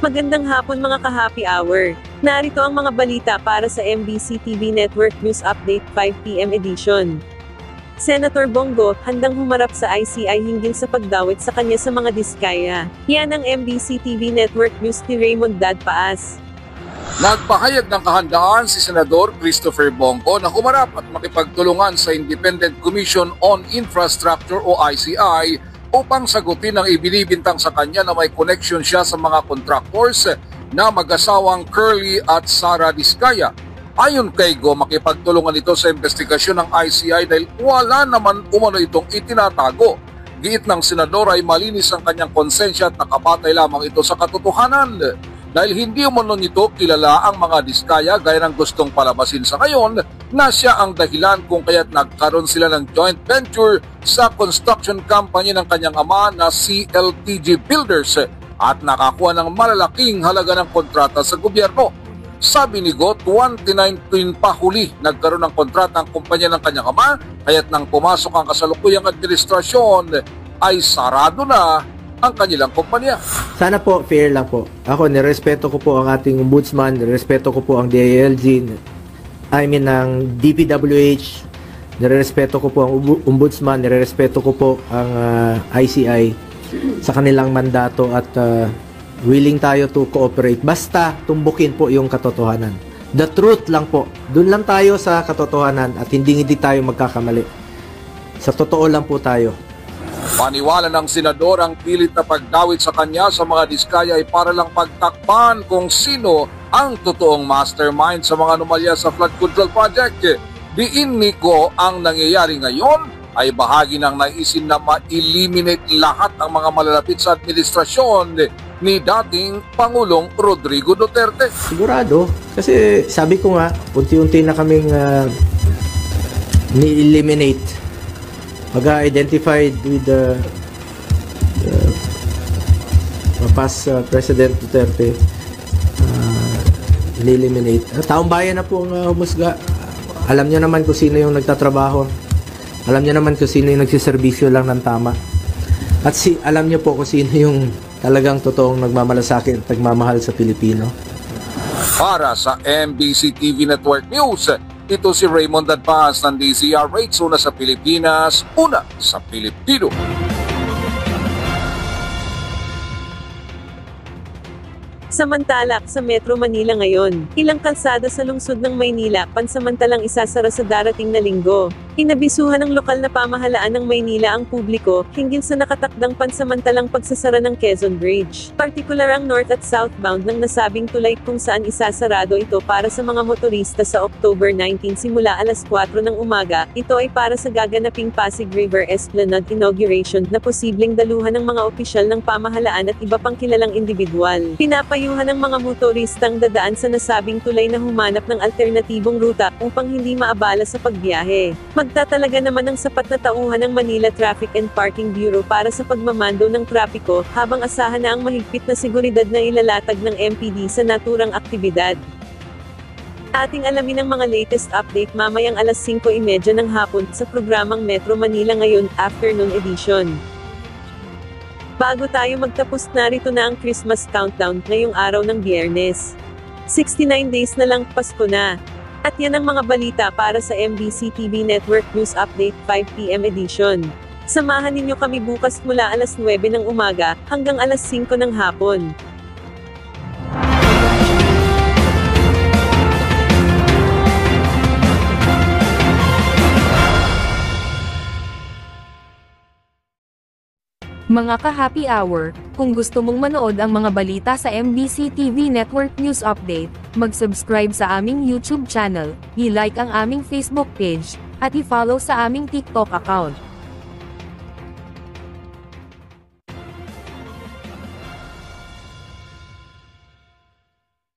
Magandang hapon mga ka-happy hour. Narito ang mga balita para sa MBC TV Network News Update 5 PM edition. Senator Bongo, handang humarap sa ICI hinggil sa pagdawit sa kanya sa mga diskaya. Yan ang MBC TV Network News ni Raymond Dad Paas. Nagpahayag ng kahandaan si Senador Christopher Bongo na humarap at makipagtulungan sa Independent Commission on Infrastructure o ICI upang sagutin ang ibinibintang sa kanya na may connection siya sa mga contractors na mag-asawang Curly at Sara Diskaya. Ayon kay Go, makipagtulungan ito sa investigasyon ng ICI dahil wala naman umano itong itinatago. Giit ng senador ay malinis ang kanyang konsensya at nakapatay lamang ito sa katotohanan. Dahil hindi umano nito kilala ang mga Diskaya gaya ng gustong palabasin sa ngayon na siya ang dahilan kung kaya't nagkaroon sila ng joint venture sa construction company ng kanyang ama na CLTG Builders at nakakuha ng malalaking halaga ng kontrata sa gobyerno. Sabi ni Go, 2019 pa huli nagkaroon ng kontrata ang kumpanya ng kanyang ama kaya't nang pumasok ang kasalukuyang administrasyon ay sarado na ang kanilang kumpanya. Sana po, fair lang po. Ako, nirespeto ko po ang ating ombudsman, nirespeto ko po ang DILG, ang DPWH, nirespeto ko po ang ombudsman, nirespeto ko po ang ICI sa kanilang mandato at willing tayo to cooperate. Basta tumbukin po yung katotohanan. The truth lang po. Doon lang tayo sa katotohanan at hindi tayo magkakamali. Sa totoo lang po tayo. Paniwala ng senador ang pilit na pagdawit sa kanya sa mga Diskaya ay para lang pagtakpan kung sino ang totoong mastermind sa mga anomalya sa flood control project. Diin ni Go, ang nangyayari ngayon ay bahagi ng naisin na ma-eliminate lahat ang mga malalapit sa administrasyon ni dating Pangulong Rodrigo Duterte. Sigurado, kasi sabi ko nga, unti-unti na kaming ni-eliminate. Identified with the past President Duterte, eliminate. Taong bayan na po ang humusga. Alam niyo naman kung sino yung nagtatrabaho. Alam niyo naman kung sino yung nagsiservisyo lang ng tama. At alam niyo po kung sino yung talagang totoong nagmamalasakit at nagmamahal sa Pilipino. Para sa MBC TV Network News, ito si Raymond Dad Paas ng DZRH, una sa Pilipinas, una sa Pilipino. Samantala, sa Metro Manila ngayon, ilang kalsada sa lungsod ng Maynila pansamantalang isasara sa darating na linggo. Inabisuhan ng lokal na pamahalaan ng Maynila ang publiko hinggil sa nakatakdang pansamantalang pagsasara ng Quezon Bridge. Partikular ang north at southbound ng nasabing tulay kung saan isasarado ito para sa mga motorista sa October 19 simula alas 4 ng umaga. Ito ay para sa gaganaping Pasig River Esplanade inauguration na posibleng daluhan ng mga opisyal ng pamahalaan at iba pang kilalang individual. Pinapayuhan ng mga motoristang dadaan sa nasabing tulay na humanap ng alternatibong ruta upang hindi maabala sa pagbiyahe. Magtatalaga naman ng sapat na tauhan ng Manila Traffic and Parking Bureau para sa pagmamando ng trapiko, habang asahan na ang mahigpit na seguridad na ilalatag ng MPD sa naturang aktibidad. Ating alamin ang mga latest update mamayang alas 5:30 ng hapon sa programang Metro Manila Ngayon, Afternoon Edition. Bago tayo magtapos, narito na ang Christmas countdown ngayong araw ng Biyernes. 69 days na lang, Pasko na. At yan ang mga balita para sa MBC TV Network News Update 5 PM edition. Samahan ninyo kami bukas mula alas 9 ng umaga hanggang alas 5 ng hapon. Mga ka-happy hour, kung gusto mong manood ang mga balita sa MBC TV Network News Update, mag-subscribe sa aming YouTube channel, i-like ang aming Facebook page, at i-follow sa aming TikTok account.